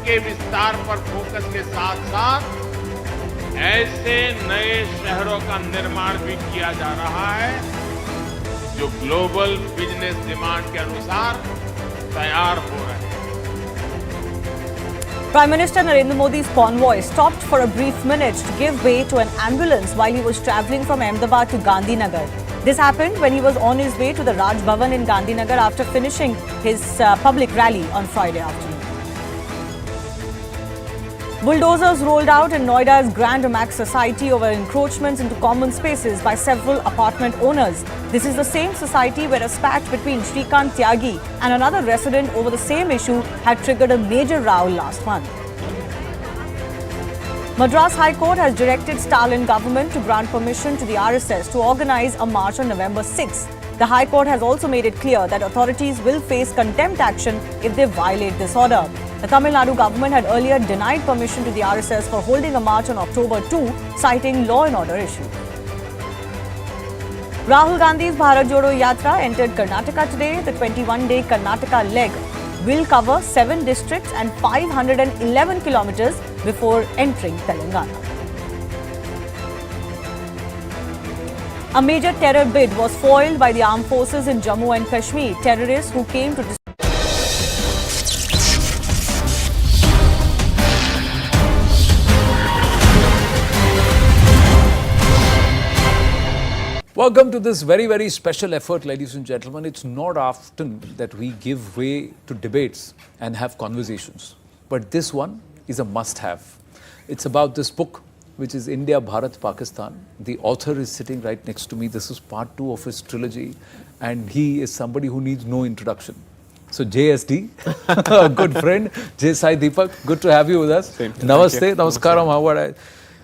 के विस्तार पर फोकस के साथ साथ ऐसे नए शहरों का निर्माण भी किया जा रहा है जो ग्लोबल बिजनेस डिमांड के अनुसार तैयार हो रहे हैं। Prime Minister Narendra Modi's convoy stopped for a brief minute to give way to an ambulance while he was travelling from Ahmedabad to Gandhinagar. This happened when he was on his way to the Raj Bhavan in Gandhinagar after finishing his public rally on Friday afternoon. Bulldozers rolled out in Noida's Grand Amax Society over encroachments into common spaces by several apartment owners. This is the same society where a spat between Shrikant Tyagi and another resident over the same issue had triggered a major row last month. Madras High Court has directed Stalin government to grant permission to the RSS to organize a march on November 6. The High Court has also made it clear that authorities will face contempt action if they violate this order. The Tamil Nadu government had earlier denied permission to the RSS for holding a march on October 2, citing law and order issues. Rahul Gandhi's Bharat Jodo Yatra entered Karnataka today. The 21-day Karnataka leg will cover 7 districts and 511 kilometers before entering Telangana. A major terror bid was foiled by the armed forces in Jammu and Kashmir. Terrorists who came to Welcome to this very, very special effort, ladies and gentlemen. It's not often that we give way to debates and have conversations. But this one is a must-have. It's about this book, which is India, Bharat, Pakistan. The author is sitting right next to me. This is part 2 of his trilogy. And he is somebody who needs no introduction. So JSD, a good friend. Sai Deepak, good to have you with us. Namaste, namaskaram, how are you?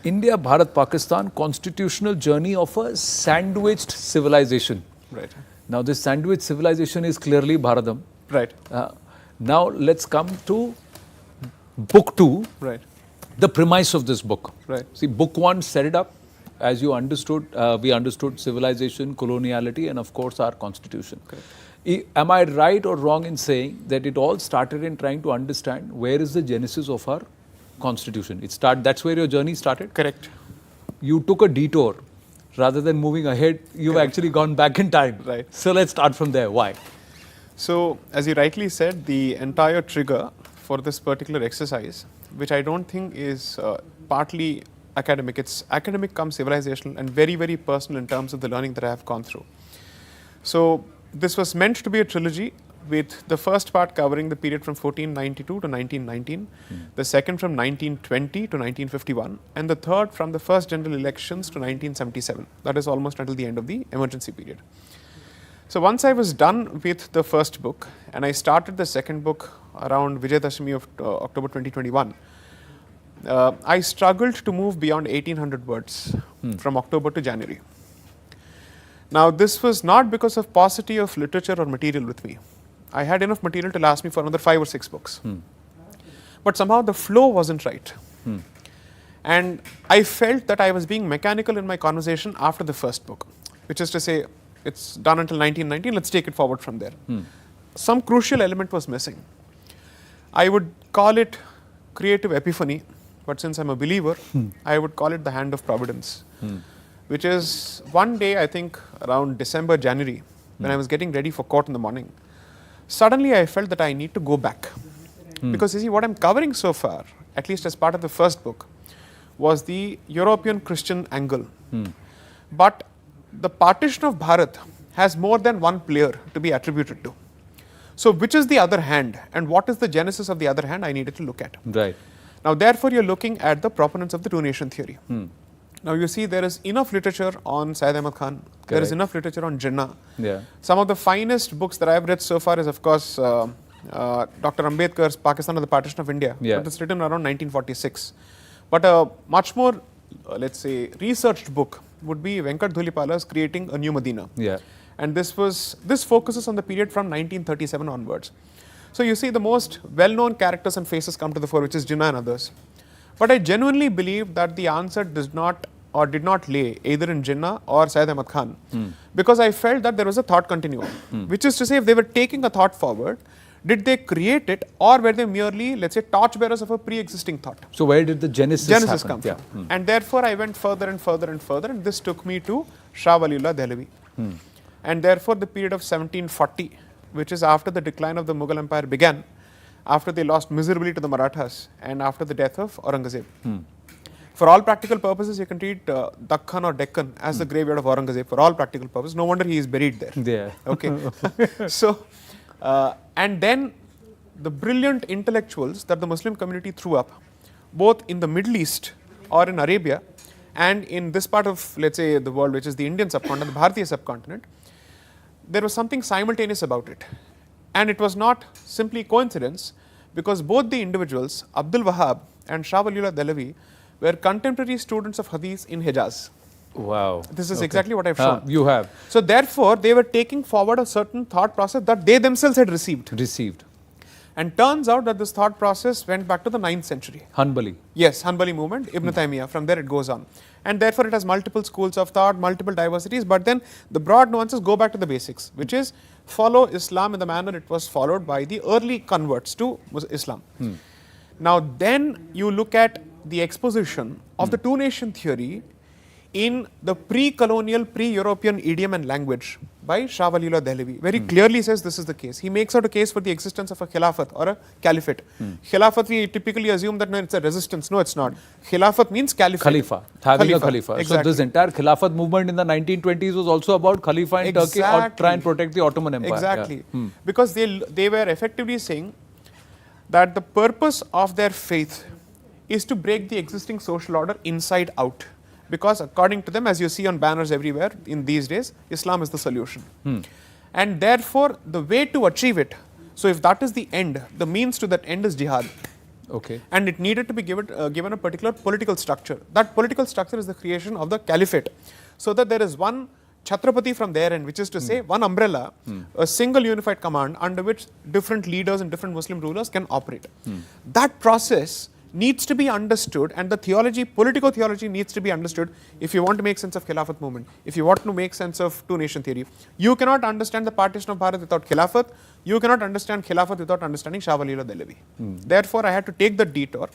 India, Bharat, Pakistan, constitutional journey of a sandwiched civilization. Right. Now this sandwiched civilization is clearly Bharatam. Right. Now let's come to book 2. Right. The premise of this book. Right. See, book 1 set it up. As you understood, we understood civilization, coloniality, and of course our constitution. Correct. Am I right or wrong in saying that it all started in trying to understand where is the genesis of our constitution? That's where your journey started? Correct. You took a detour. Rather than moving ahead, you've actually gone back in time. Right. So let's start from there. Why? So, as you rightly said, the entire trigger for this particular exercise, which I don't think is partly academic, it's academic come civilizational and very, very personal in terms of the learning that I have gone through. So, this was meant to be a trilogy, with the first part covering the period from 1492 to 1919, the second from 1920 to 1951, and the third from the first general elections to 1977. That is almost until the end of the emergency period. So once I was done with the first book, and I started the second book around Vijayadashami of October 2021, I struggled to move beyond 1800 words from October to January. Now this was not because of paucity of literature or material with me. I had enough material to last me for another 5 or 6 books. But somehow the flow wasn't right. And I felt that I was being mechanical in my conversation after the first book, which is to say, it's done until 1919, let's take it forward from there. Some crucial element was missing. I would call it creative epiphany, but since I'm a believer, I would call it the hand of providence, which is one day, I think around December, January, when I was getting ready for court in the morning, suddenly I felt that I need to go back. Because you see, what I'm covering so far, at least as part of the first book, was the European Christian angle. But the partition of Bharat has more than one player to be attributed to. So which is the other hand, and what is the genesis of the other hand, I needed to look at. Right. Now therefore you're looking at the proponents of the two-nation theory. Now you see there is enough literature on Sai Deepak Khan, there is enough literature on Jinnah. Yeah. Some of the finest books that I have read so far is of course Dr. Ambedkar's Pakistan or the Partition of India. Yeah. It was written around 1946. But a much more, let's say, researched book would be Venkat Dhulipala's Creating a New Medina. Yeah. And this focuses on the period from 1937 onwards. So you see the most well-known characters and faces come to the fore, which is Jinnah and others. But I genuinely believe that the answer did not lay either in Jinnah or Sai Deepak Khan, because I felt that there was a thought continuum, which is to say, if they were taking a thought forward, Did they create it, or were they merely, let's say, torchbearers of a pre-existing thought? So where did the genesis happen? Come from? And therefore, I went further and further and further, and this took me to Shah Waliullah Dehlavi. And therefore, the period of 1740, which is after the decline of the Mughal Empire began, after they lost miserably to the Marathas, and after the death of Aurangzeb. For all practical purposes, you can treat Dakhan or Deccan as the graveyard of Aurangzeb. For all practical purposes, no wonder he is buried there. Yeah. Okay. So, and then the brilliant intellectuals that the Muslim community threw up, both in the Middle East or in Arabia, and in this part of, let's say, the world, which is the Indian subcontinent, the Bharatiya subcontinent, there was something simultaneous about it. And it was not simply coincidence, because both the individuals, Abdul Wahab and Shah Waliullah Dehlavi, were contemporary students of Hadith in Hijaz. Wow. This is exactly what I've shown. You have. So therefore, they were taking forward a certain thought process that they themselves had received. And turns out that this thought process went back to the 9th century. Hanbali. Yes, Hanbali movement, Ibn Taymiyyah, from there it goes on. And therefore, it has multiple schools of thought, multiple diversities, but then the broad nuances go back to the basics, which is follow Islam in the manner it was followed by the early converts to Islam. Now then you look at the exposition of the two-nation theory in the pre-colonial, pre-European idiom and language by Shah Waliullah Dehlavi. Very clearly says this is the case. He makes out a case for the existence of a khilafat or a caliphate. Khilafat, we typically assume that no, it's a resistance. No, it's not. Khilafat means caliphate. Khalifa. Having a Khalifa. Exactly. So this entire Khilafat movement in the 1920s was also about Khalifa in Turkey, or try and protect the Ottoman Empire. Exactly. Because they were effectively saying that the purpose of their faith is to break the existing social order inside out. Because according to them, as you see on banners everywhere in these days, Islam is the solution. And therefore, the way to achieve it, so if that is the end, the means to that end is jihad. Okay. And it needed to be given a particular political structure. That political structure is the creation of the caliphate. So that there is one Chhatrapati from their end, which is to say one umbrella, a single unified command under which different leaders and different Muslim rulers can operate. That process needs to be understood, and the theology, political theology needs to be understood if you want to make sense of Khilafat movement, if you want to make sense of two-nation theory. You cannot understand the partition of Bharat without Khilafat. You cannot understand Khilafat without understanding Shah Waliullah Dehlavi. Therefore, I had to take the detour.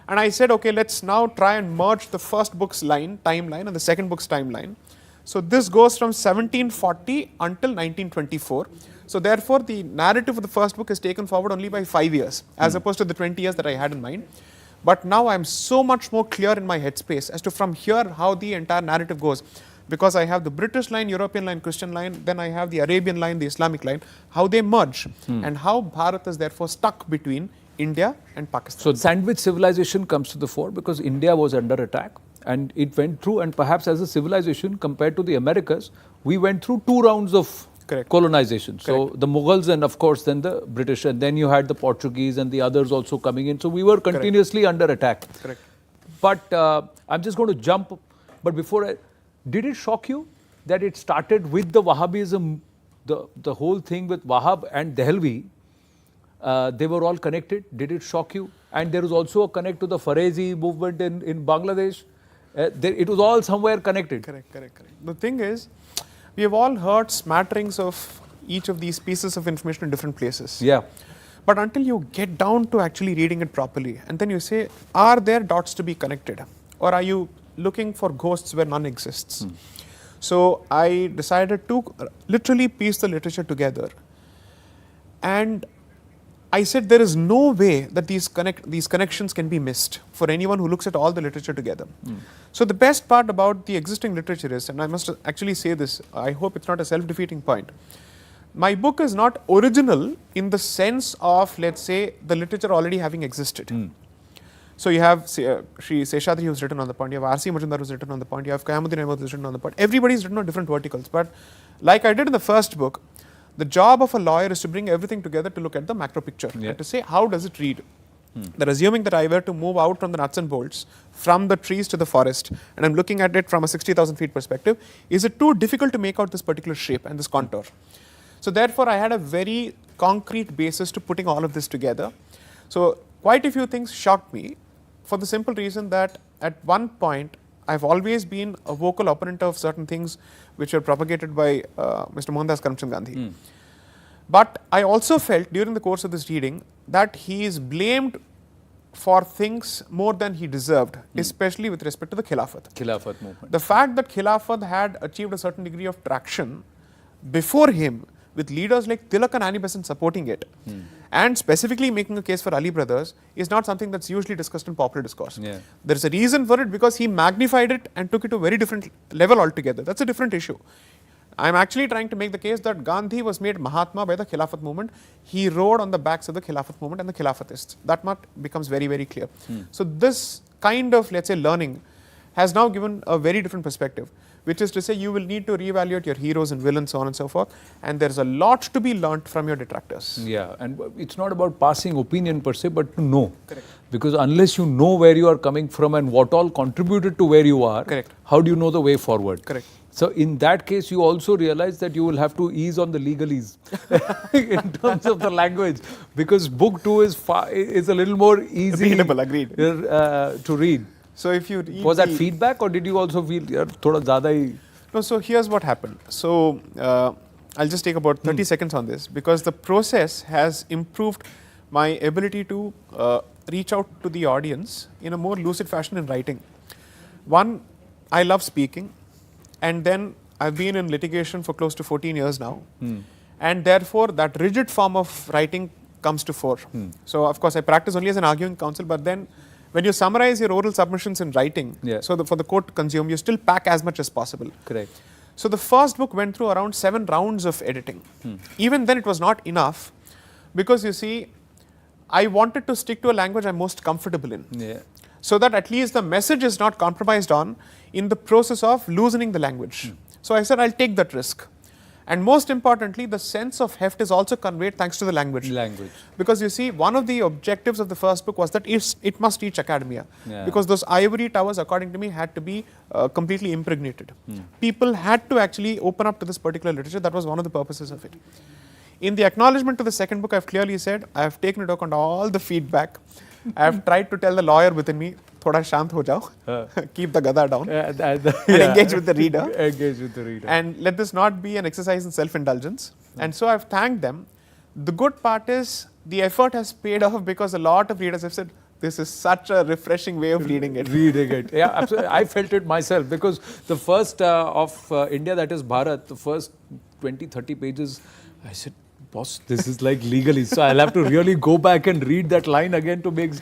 And I said, okay, let's now try and merge the first book's timeline and the second book's timeline. So this goes from 1740 until 1924. So therefore, the narrative of the first book is taken forward only by 5 years, as opposed to the 20 years that I had in mind. But now I am so much more clear in my headspace as to from here how the entire narrative goes. Because I have the British line, European line, Christian line, then I have the Arabian line, the Islamic line, how they merge, and how Bharat is therefore stuck between India and Pakistan. So sandwich civilization comes to the fore because India was under attack, and it went through, and perhaps as a civilization compared to the Americas, we went through 2 rounds of colonization. So the Mughals, and of course then the British, and then you had the Portuguese and the others also coming in. So we were continuously under attack. But I'm just going to jump. But before did it shock you that it started with the Wahhabism, the whole thing with Wahhab and Dehlvi? They were all connected. Did it shock you? And there was also a connect to the Farezi movement in Bangladesh. It was all somewhere connected. Correct. The thing is, we have all heard smatterings of each of these pieces of information in different places. Yeah. But until you get down to actually reading it properly, and then you say, are there dots to be connected? Or are you looking for ghosts where none exists? So I decided to literally piece the literature together. And I said there is no way that these connections can be missed for anyone who looks at all the literature together. So the best part about the existing literature is, and I must actually say this, I hope it's not a self-defeating point. My book is not original in the sense of, let's say, the literature already having existed. So you have Sri Seshadri who's written on the point, you have R.C. Majumdar who's written on the point, you have Qayamuddin Ahmad who's written on the point. Everybody's written on different verticals. But like I did in the first book, the job of a lawyer is to bring everything together to look at the macro picture and to say, how does it read? That assuming that I were to move out from the nuts and bolts, from the trees to the forest, and I'm looking at it from a 60,000 feet perspective, is it too difficult to make out this particular shape and this contour? So therefore, I had a very concrete basis to putting all of this together. So quite a few things shocked me for the simple reason that at one point, I've always been a vocal opponent of certain things which were propagated by Mr. Mohandas Karamchand Gandhi. But I also felt during the course of this reading that he is blamed for things more than he deserved, especially with respect to the Khilafat movement. The fact that Khilafat had achieved a certain degree of traction before him, with leaders like Tilak and Annie Besant supporting it, and specifically making a case for Ali brothers, is not something that's usually discussed in popular discourse. Yeah. There is a reason for it, because he magnified it and took it to a very different level altogether. That's a different issue. I am actually trying to make the case that Gandhi was made Mahatma by the Khilafat movement. He rode on the backs of the Khilafat movement and the Khilafatists. That much becomes very, very clear. So this kind of, let's say, learning has now given a very different perspective, which is to say you will need to reevaluate your heroes and villains, so on and so forth, and there's a lot to be learnt from your detractors. Yeah, and it's not about passing opinion per se, but to know. Correct. Because unless you know where you are coming from and what all contributed to where you are, Correct. how do you know the way forward? Correct. So in that case, you also realize that you will have to ease on the legalese in terms of the language, because book 2 is a little more easy Readable, agreed. To read. So if you read Was that feedback, or did you also feel thoda zyada hi? No, so here's what happened. So I'll just take about 30 seconds on this, because the process has improved my ability to reach out to the audience in a more lucid fashion in writing. One, I love speaking, and then I've been in litigation for close to 14 years now, and therefore that rigid form of writing comes to fore. So of course I practice only as an arguing counsel, but then when you summarize your oral submissions in writing, so for the court to consume, you still pack as much as possible. Correct. So the first book went through around 7 rounds of editing. Even then it was not enough, because you see, I wanted to stick to a language I'm most comfortable in. Yeah. So that at least the message is not compromised on in the process of loosening the language. So I said I'll take that risk. And most importantly, the sense of heft is also conveyed thanks to the language. Because you see, one of the objectives of the first book was that it must reach academia. Because those ivory towers, according to me, had to be completely impregnated. People had to actually open up to this particular literature. That was one of the purposes of it. In the acknowledgement to the second book, I've clearly said, I have taken into account all the feedback. I have tried to tell the lawyer within me, thoda shant ho jao, keep the gada down, and engage with the reader. Engage with the reader. And let this not be an exercise in self-indulgence. And so I've thanked them. The good part is, the effort has paid off, because a lot of readers have said, this is such a refreshing way of reading it. Yeah, absolutely. I felt it myself, because the first of India, that is Bharat, the first 20, 30 pages, I said, boss, this is like legalese. So I'll have to really go back and read that line again to make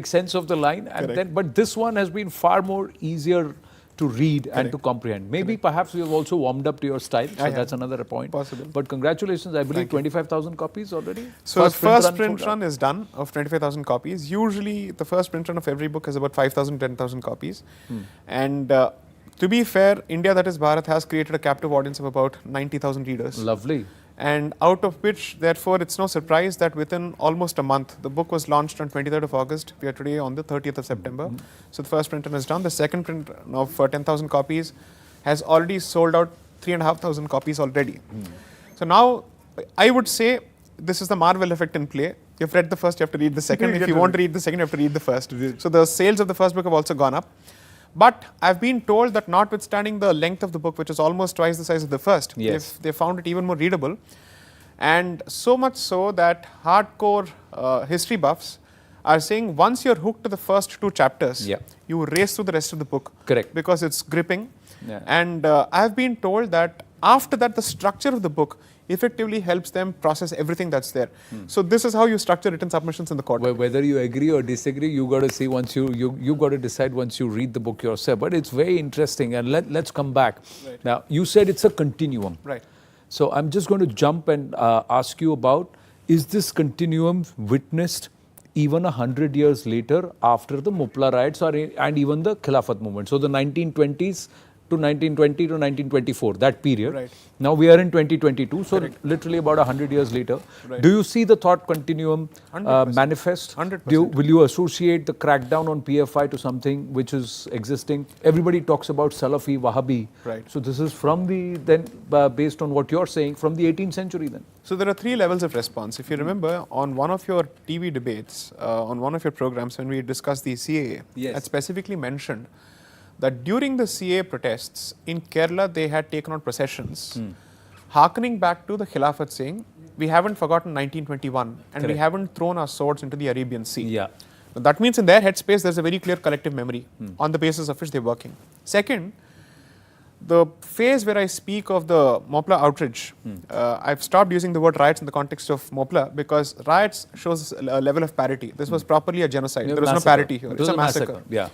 sense of the line. And then, but this one has been far more easier to read and to comprehend. Maybe perhaps we have also warmed up to your style. So that's another point. Possible. But congratulations, I believe 25,000 copies already? So the first print run is done of 25,000 copies. Usually the first print run of every book is about 5,000, 10,000 copies. And to be fair, India, that is Bharat, has created a captive audience of about 90,000 readers. Lovely. And out of which, therefore, it's no surprise that within almost a month, the book was launched on 23rd of August. We are today on the 30th of September. So the first print run is done. The second print of 10,000 copies has already sold out 3,500 copies already. So now, I would say, this is the Marvel effect in play. You've read the first, you have to read the second. If you want to read the second, you have to read the first. So the sales of the first book have also gone up. But I've been told that notwithstanding the length of the book, which is almost twice the size of the first, they found it even more readable. And so much so that hardcore history buffs are saying once you're hooked to the first 2 chapters, you race through the rest of the book. Correct. Because it's gripping. And I've been told that after that, the structure of the book effectively helps them process everything that's there. So this is how you structure written submissions in the court. Whether you agree or disagree, you got to see once you got to decide once you read the book yourself. But it's very interesting, and let's come back. Now, you said it's a continuum. Right. So I'm just going to jump and ask you about, is this continuum witnessed even 100 years later after the Mupla riots and even the Khilafat movement? So the 1920s to 1920 to 1924, that period. Right. Now we are in 2022, so literally about 100 years later. Right. Do you see the thought continuum manifest? 100%. Will you associate the crackdown on PFI to something which is existing? Everybody talks about Salafi, Wahhabi. Right. So this is from based on what you're saying, from the 18th century then? So there are 3 levels of response. If you remember, on one of your TV debates, on one of your programs, when we discussed the CAA, I specifically mentioned that during the CAA protests in Kerala, they had taken out processions hearkening back to the Khilafat saying, we haven't forgotten 1921 and we Correct. haven't thrown our swords into the Arabian Sea. Yeah. Now, that means in their headspace, there's a very clear collective memory on the basis of which they're working. Second, the phase where I speak of the Mopla outrage, I've stopped using the word riots in the context of Mopla because riots shows a level of parity. This was properly a genocide. Yeah, There was no massacre. parity here. It It's was a a massacre. Yeah.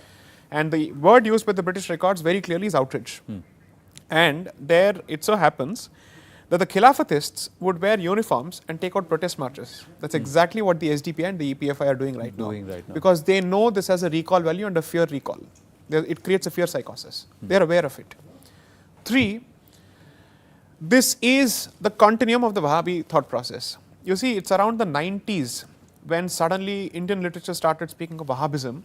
And the word used by the British records very clearly is outrage. And there it so happens that the Khilafatists would wear uniforms and take out protest marches. That's exactly what the SDP and the EPFI are doing right now. Because they know this has a recall value and a fear recall. It creates a fear psychosis. They're aware of it. 3, this is the continuum of the Wahhabi thought process. You see, it's around the 90s when suddenly Indian literature started speaking of Wahhabism,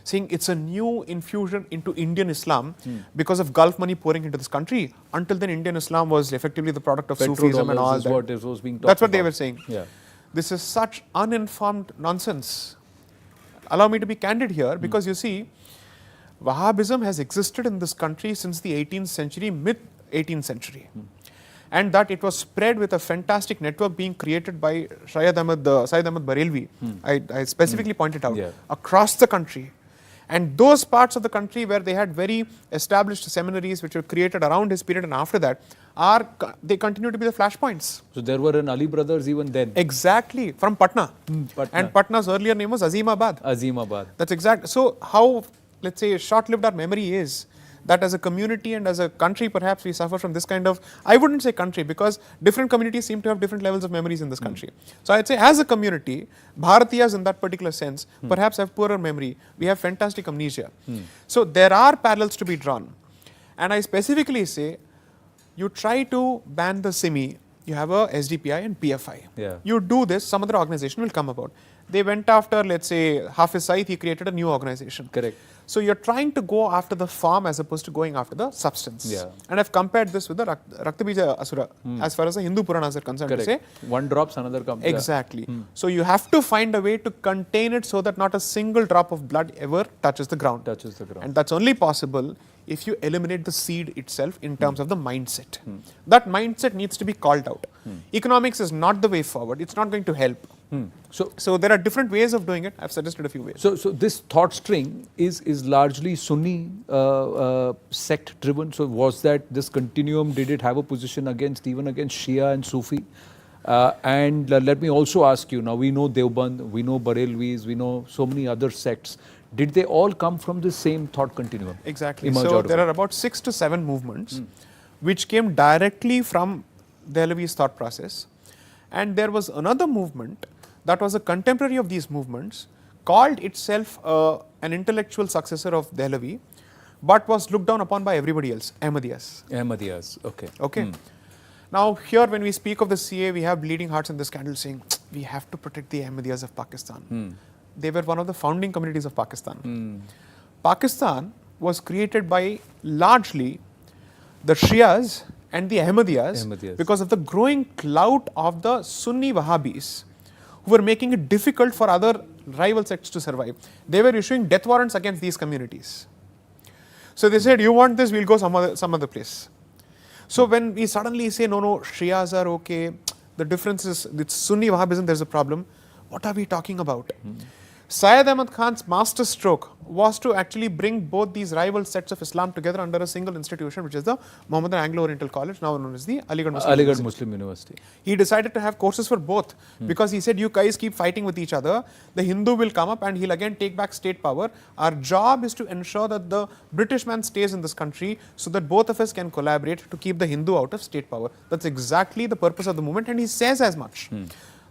saying it's a new infusion into Indian Islam because of Gulf money pouring into this country. Until then, Indian Islam was effectively the product of Sufism and all is that. what it was being talked That's what they about. were saying. Yeah. This is such uninformed nonsense. Allow me to be candid here because you see, Wahhabism has existed in this country since the 18th century, mid-18th century. And that it was spread with a fantastic network being created by Syed Ahmad Barelvi, I specifically pointed out, across the country. And those parts of the country where they had very established seminaries which were created around his period and after that, they continue to be the flashpoints. So there were an Ali brothers even then. Exactly, from Patna. Patna. And Patna's earlier name was Azimabad. Azimabad. That's exact. So how, let's say, short-lived our memory is, that as a community and as a country perhaps we suffer from this kind of, I wouldn't say country because different communities seem to have different levels of memories in this country. So I'd say as a community, Bharatiyas in that particular sense perhaps have poorer memory. We have fantastic amnesia. So there are parallels to be drawn. And I specifically say, you try to ban the SIMI, you have a SDPI and PFI. Yeah. You do this, some other organization will come about. They went after, let's say, Hafiz Saeed, he created a new organization. Correct. So you're trying to go after the form as opposed to going after the substance. Yeah. And I've compared this with the Raktabija Asura as far as the Hindu Puranas are concerned. Correct. To say, one drops, another comes. exactly. So you have to find a way to contain it so that not a single drop of blood ever touches the ground. Touches the ground. And that's only possible if you eliminate the seed itself in terms of the mindset. That mindset needs to be called out. Economics is not the way forward. It's not going to help. So there are different ways of doing it. I've suggested a few ways. So this thought string is largely Sunni sect driven. So was that this continuum, did it have a position even against Shia and Sufi? And let me also ask you, now we know Deoband, we know Barelvis, we know so many other sects. Did they all come from the same thought continuum? Exactly. So there are about 6 to 7 movements which came directly from Dehlavi's thought process. And there was another movement that was a contemporary of these movements, called itself an intellectual successor of Dehlavi, but was looked down upon by everybody else, Ahmadiyas. Ahmadiyas, okay. Okay. Now here when we speak of the CA, we have bleeding hearts in the scandal saying, we have to protect the Ahmadiyas of Pakistan. They were one of the founding communities of Pakistan. Pakistan was created by largely the Shias and the Ahmadiyas because of the growing clout of the Sunni Wahhabis who were making it difficult for other rival sects to survive. They were issuing death warrants against these communities. So they said, you want this, we'll go some other place. So when we suddenly say, no, Shias are okay, the difference is, it's Sunni Wahhabism, there's a problem. What are we talking about? Syed Ahmad Khan's master stroke was to actually bring both these rival sets of Islam together under a single institution, which is the Mohammedan Anglo-Oriental College, now known as the Aligarh Muslim University. He decided to have courses for both because he said, you guys keep fighting with each other, the Hindu will come up and he'll again take back state power. Our job is to ensure that the British man stays in this country so that both of us can collaborate to keep the Hindu out of state power. That's exactly the purpose of the movement, and he says as much.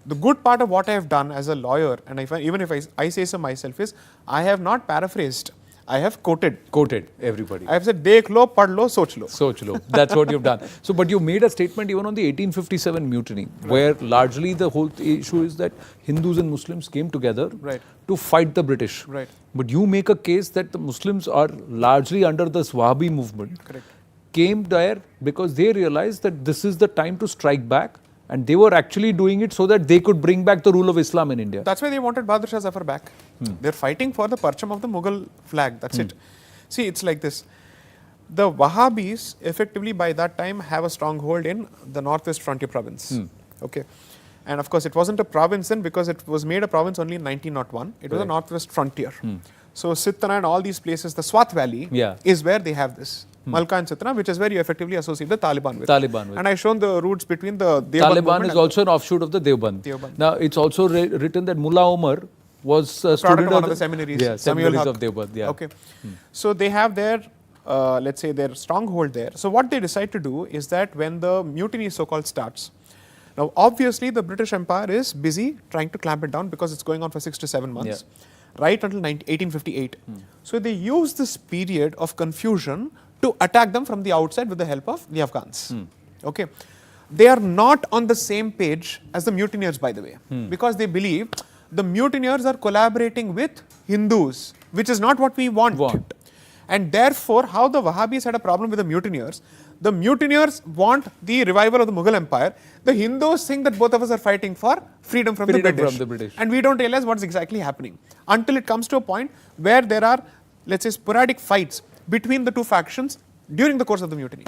The good part of what I have done as a lawyer, and even if I say so myself, is I have not paraphrased, I have quoted. Quoted everybody. I have said, dekh lo, pad lo, soch lo. Soch lo. That's what you've done. So, but you made a statement even on the 1857 mutiny, where largely the whole issue is that Hindus and Muslims came together to fight the British. But you make a case that the Muslims are largely under this Wahhabi movement. Came there because they realized that this is the time to strike back. And they were actually doing it so that they could bring back the rule of Islam in India. That's why they wanted Bahadur Shah Zafar back. They're fighting for the parcham of the Mughal flag. That's it. See, it's like this. the Wahhabis effectively by that time have a stronghold in the northwest frontier province. Okay. And of course, it wasn't a province then because it was made a province only in 1901. It was a northwest frontier. So Sitana and all these places, the Swat Valley is where they have this. Malka and Sitana, which is where you effectively associate the Taliban with. And I've shown the roots between the Deoband Taliban is also an offshoot of the Deoband. Now, it's also written that Mullah Omar was a student of one of the seminaries, seminaries of Deoband. Okay. So they have their, let's say, their stronghold there. So what they decide to do is that when the mutiny so-called starts, now obviously the British Empire is busy trying to clamp it down because it's going on for 6 to 7 months, right until 1858. So they use this period of confusion to attack them from the outside with the help of the Afghans. Okay. They are not on the same page as the mutineers, by the way, because they believe the mutineers are collaborating with Hindus, which is not what we want. And therefore, how the Wahhabis had a problem with the mutineers want the revival of the Mughal Empire. The Hindus think that both of us are fighting for freedom from the British. And we don't realize what's exactly happening until it comes to a point where there are, let's say, sporadic fights between the two factions during the course of the mutiny.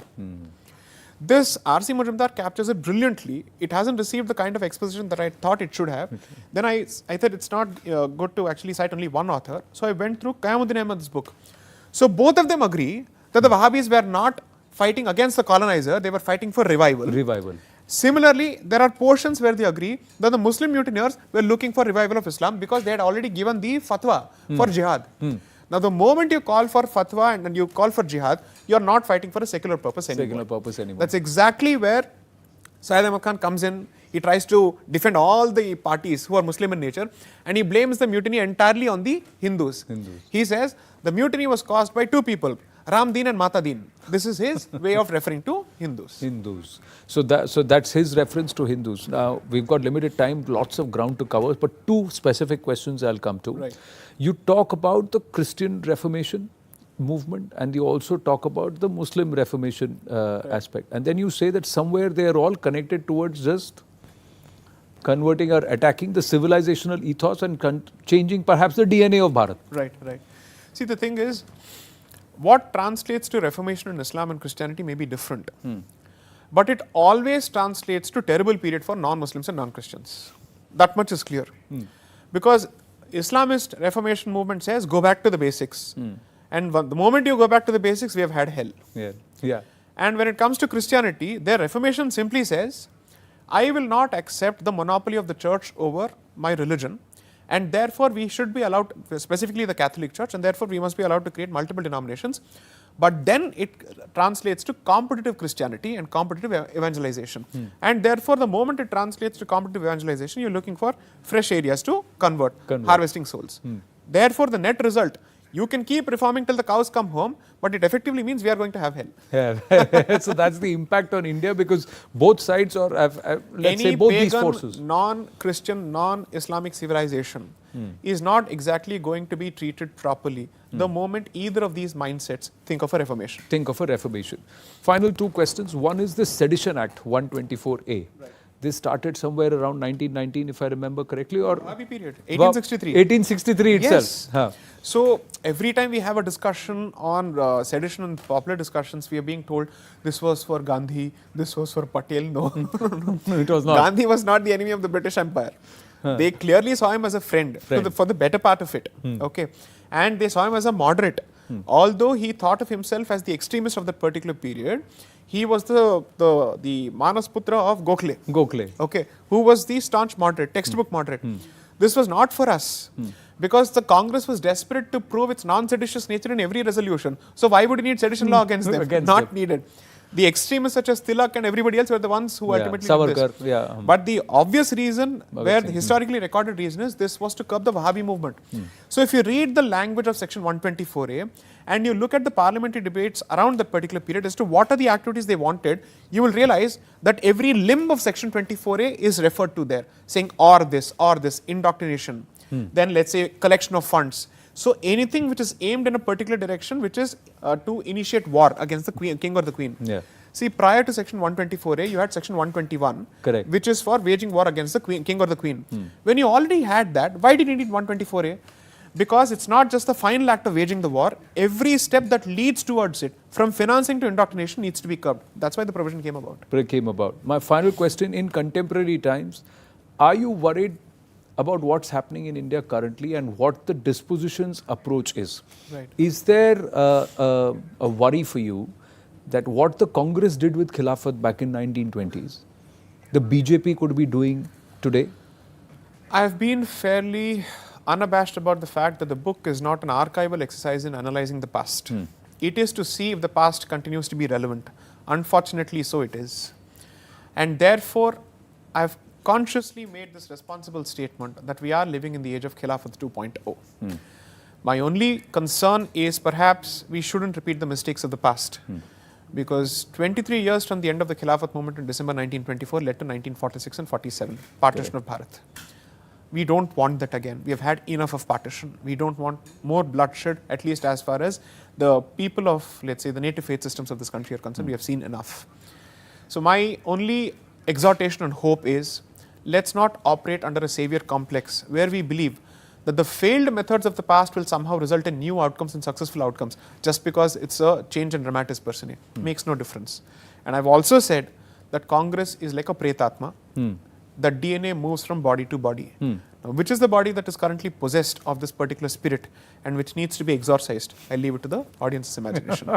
This R.C. Majumdar captures it brilliantly. It hasn't received the kind of exposition that I thought it should have. Then I thought it's not good to actually cite only one author. So I went through Qayamuddin Ahmad's book. So both of them agree that the Wahhabis were not fighting against the colonizer, they were fighting for revival. Similarly, there are portions where they agree that the Muslim mutineers were looking for revival of Islam because they had already given the fatwa for jihad. Now, the moment you call for fatwa and you call for jihad, you are not fighting for a secular purpose anymore. That's exactly where Syed Ahmad Khan comes in. He tries to defend all the parties who are Muslim in nature and he blames the mutiny entirely on the Hindus. He says the mutiny was caused by two people, Ram Deen and Mata Deen. This is his way of referring to Hindus. So that's his reference to Hindus. Now, we've got limited time, lots of ground to cover, but two specific questions I'll come to. Right. You talk about the Christian Reformation movement and you also talk about the Muslim Reformation aspect. And then you say that somewhere they are all connected towards just converting or attacking the civilizational ethos and changing perhaps the DNA of Bharat. Right. See, the thing is, what translates to Reformation in Islam and Christianity may be different. But it always translates to terrible period for non-Muslims and non-Christians. That much is clear. Because Islamist Reformation movement says, go back to the basics. And the moment you go back to the basics, we have had hell. And when it comes to Christianity, their Reformation simply says, I will not accept the monopoly of the church over my religion. And therefore, we should be allowed, specifically the Catholic Church, and therefore we must be allowed to create multiple denominations. But then it translates to competitive Christianity and competitive evangelization. And therefore, the moment it translates to competitive evangelization, you're looking for fresh areas to convert. Harvesting souls. Therefore, the net result, you can keep reforming till the cows come home, but it effectively means we are going to have hell. So that's the impact on India because both sides are, let's say, both these forces. Any non-Christian, non-Islamic civilization is not exactly going to be treated properly the moment either of these mindsets think of a reformation. Final two questions. One is the Sedition Act 124A. This started somewhere around 1919, if I remember correctly, or Wahhabi period, 1863. 1863 itself. Yes. So every time we have a discussion on sedition and popular discussions, we are being told this was for Gandhi, this was for Patel. No, it was not. Gandhi was not the enemy of the British Empire. They clearly saw him as a friend. For the better part of it. Okay, and they saw him as a moderate. Although he thought of himself as the extremist of that particular period, he was the Manas Putra of Gokhale. Okay, who was the staunch moderate, textbook moderate. This was not for us because the Congress was desperate to prove its non-seditious nature in every resolution. So why would you need sedition law against them? Not needed. The extremists such as Tilak and everybody else were the ones who ultimately did this. But the obvious reason, where the historically recorded reason is, this was to curb the Wahhabi movement. So if you read the language of section 124A and you look at the parliamentary debates around that particular period as to what are the activities they wanted, you will realize that every limb of section 24A is referred to there, saying or this, indoctrination, then let's say collection of funds. So anything which is aimed in a particular direction, which is to initiate war against the king or the queen. See, prior to section 124A, you had section 121, which is for waging war against the king or the queen. When you already had that, why did you need 124A? because it's not just the final act of waging the war. Every step that leads towards it, from financing to indoctrination, needs to be curbed. That's why the provision came about. My final question, in contemporary times, are you worried about what's happening in India currently and what the disposition's approach is? Right. Is there a worry for you that what the Congress did with Khilafat back in 1920s, the BJP could be doing today? I've been fairly unabashed about the fact that the book is not an archival exercise in analyzing the past. It is to see if the past continues to be relevant. Unfortunately, so it is. And therefore, I've consciously made this responsible statement that we are living in the age of Khilafat 2.0. My only concern is perhaps we shouldn't repeat the mistakes of the past. Because 23 years from the end of the Khilafat movement in December 1924 led to 1946 and 47, partition of Bharat. We don't want that again. We have had enough of partition. We don't want more bloodshed, at least as far as the people of, let's say, the native faith systems of this country are concerned. We have seen enough. So my only exhortation and hope is, let's not operate under a savior complex where we believe that the failed methods of the past will somehow result in new outcomes and successful outcomes just because it's a change in dramatis personae. Makes no difference. And I've also said that Congress is like a pretatma. That DNA moves from body to body. Now, which is the body that is currently possessed of this particular spirit and which needs to be exorcised? I leave it to the audience's imagination.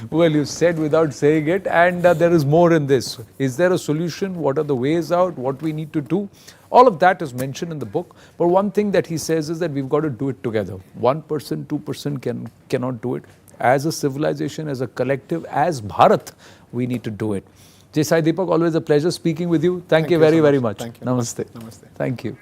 Well, you said without saying it, and there is more in this. Is there a solution? What are the ways out? What we need to do? All of that is mentioned in the book. But one thing that he says is that we've got to do it together. 1%, 2% cannot do it. As a civilization, as a collective, as Bharat, we need to do it. Sai Deepak, always a pleasure speaking with you. Thank you very, very much. Thank you. Namaste. Namaste. Thank you.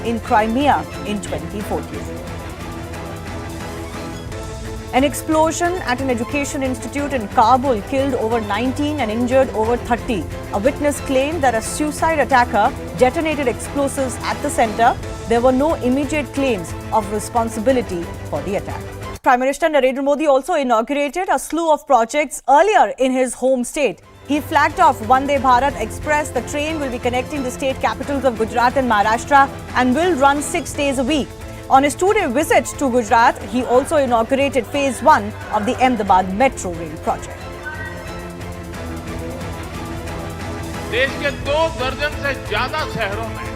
In Crimea in 2014. An explosion at an education institute in Kabul killed over 19 and injured over 30. A witness claimed that a suicide attacker detonated explosives at the center. There were no immediate claims of responsibility for the attack. Prime Minister Narendra Modi also inaugurated a slew of projects earlier in his home state. He flagged off Vande Bharat Express. The train will be connecting the state capitals of Gujarat and Maharashtra and will run 6 days a week. On his 2-day visit to Gujarat, he also inaugurated phase 1 of the Ahmedabad Metro Rail project. देश के 2 दर्जन से ज्यादा शहरों में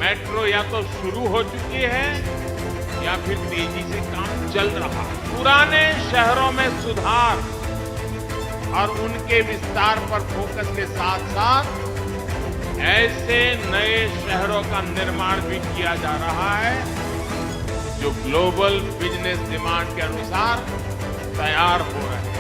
metro या तो शुरू हो चुकी है या फिर तेजी से काम चल रहा है। पुराने शहरों में सुधार और उनके विस्तार पर फोकस के साथ-साथ ऐसे नए शहरों का निर्माण भी किया जा रहा है जो ग्लोबल बिजनेस डिमांड के अनुसार तैयार हो रहे हैं।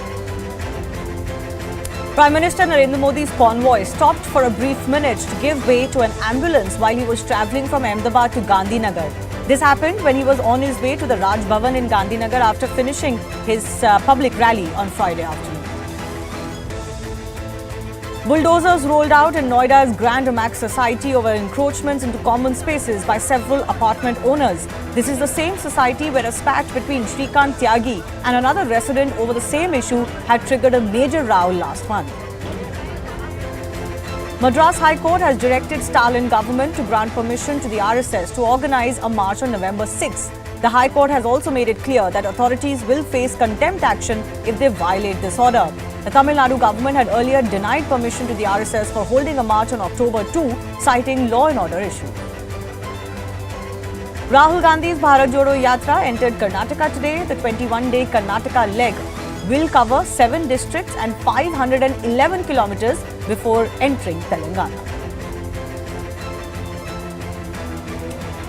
Prime Minister Narendra Modi's convoy stopped for a brief minute to give way to an ambulance while he was travelling from Ahmedabad to Gandhinagar. This happened when he was on his way to the Raj Bhavan in Gandhinagar after finishing his public rally on Friday afternoon. Bulldozers rolled out in Noida's Grand Amac Society over encroachments into common spaces by several apartment owners. This is the same society where a spat between Shrikant Tyagi and another resident over the same issue had triggered a major row last month. Madras High Court has directed Stalin government to grant permission to the RSS to organize a march on November 6. The High Court has also made it clear that authorities will face contempt action if they violate this order. The Tamil Nadu government had earlier denied permission to the RSS for holding a march on October 2, citing law and order issues. Rahul Gandhi's Bharat Jodo Yatra entered Karnataka today. The 21-day Karnataka leg will cover 7 districts and 511 kilometers before entering Telangana.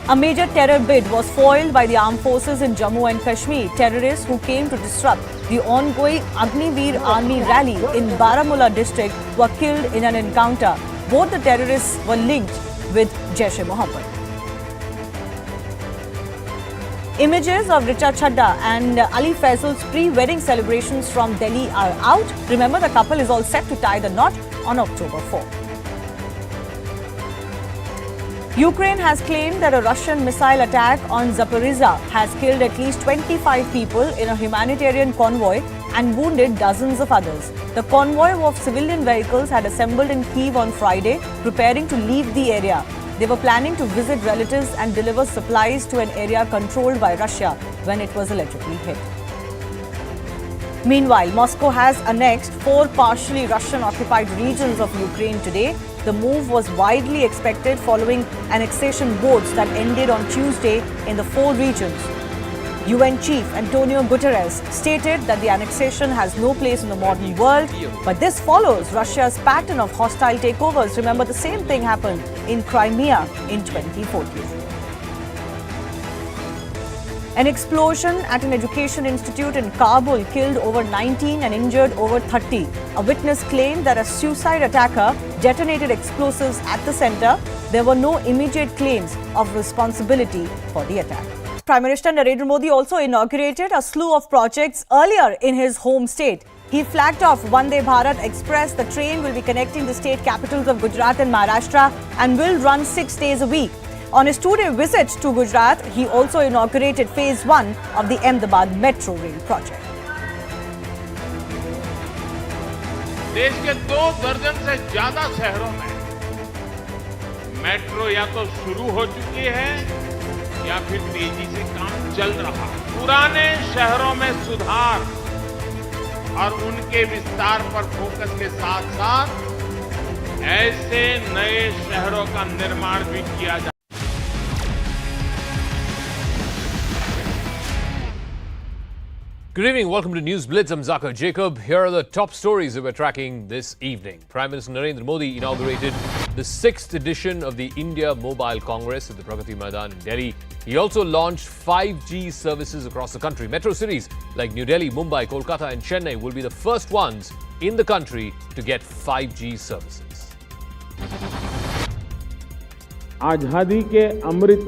A major terror bid was foiled by the armed forces in Jammu and Kashmir. Terrorists who came to disrupt the ongoing Agniveer Army rally in Baramulla district were killed in an encounter. Both the terrorists were linked with Jaish-e-Mohammed. Images of Richa Chadda and Ali Faisal's pre-wedding celebrations from Delhi are out. Remember, the couple is all set to tie the knot on October 4. Ukraine has claimed that a Russian missile attack on Zaporizhzhia has killed at least 25 people in a humanitarian convoy and wounded dozens of others. The convoy of civilian vehicles had assembled in Kyiv on Friday, preparing to leave the area. They were planning to visit relatives and deliver supplies to an area controlled by Russia when it was allegedly hit. Meanwhile, Moscow has annexed 4 partially Russian-occupied regions of Ukraine today. The move was widely expected following annexation votes that ended on Tuesday in the 4 regions. UN Chief Antonio Guterres stated that the annexation has no place in the modern world, but this follows Russia's pattern of hostile takeovers. Remember, the same thing happened in Crimea in 2014. An explosion at an education institute in Kabul killed over 19 and injured over 30. A witness claimed that a suicide attacker detonated explosives at the center. There were no immediate claims of responsibility for the attack. Prime Minister Narendra Modi also inaugurated a slew of projects earlier in his home state. He flagged off Vande Bharat Express. The train will be connecting the state capitals of Gujarat and Maharashtra and will run 6 days a week. On his 2-day visit to Gujarat, he also inaugurated phase 1 of the Ahmedabad Metro Rail project. देश के 2 दर्जन से ज्यादा शहरों में metro या तो शुरू हो चुकी है या फिर तेजी से काम चल रहा है। पुराने शहरों में सुधार और उनके विस्तार पर फोकस के साथ-साथ ऐसे नए शहरों का निर्माण भी किया जा। Good evening. Welcome to News Blitz. I'm Zaka Jacob. Here are the top stories that we're tracking this evening. Prime Minister Narendra Modi inaugurated the 6th edition of the India Mobile Congress at the Pragati Maidan in Delhi. He also launched 5G services across the country. Metro cities like New Delhi, Mumbai, Kolkata and Chennai will be the first ones in the country to get 5G services. आजादी के अमृत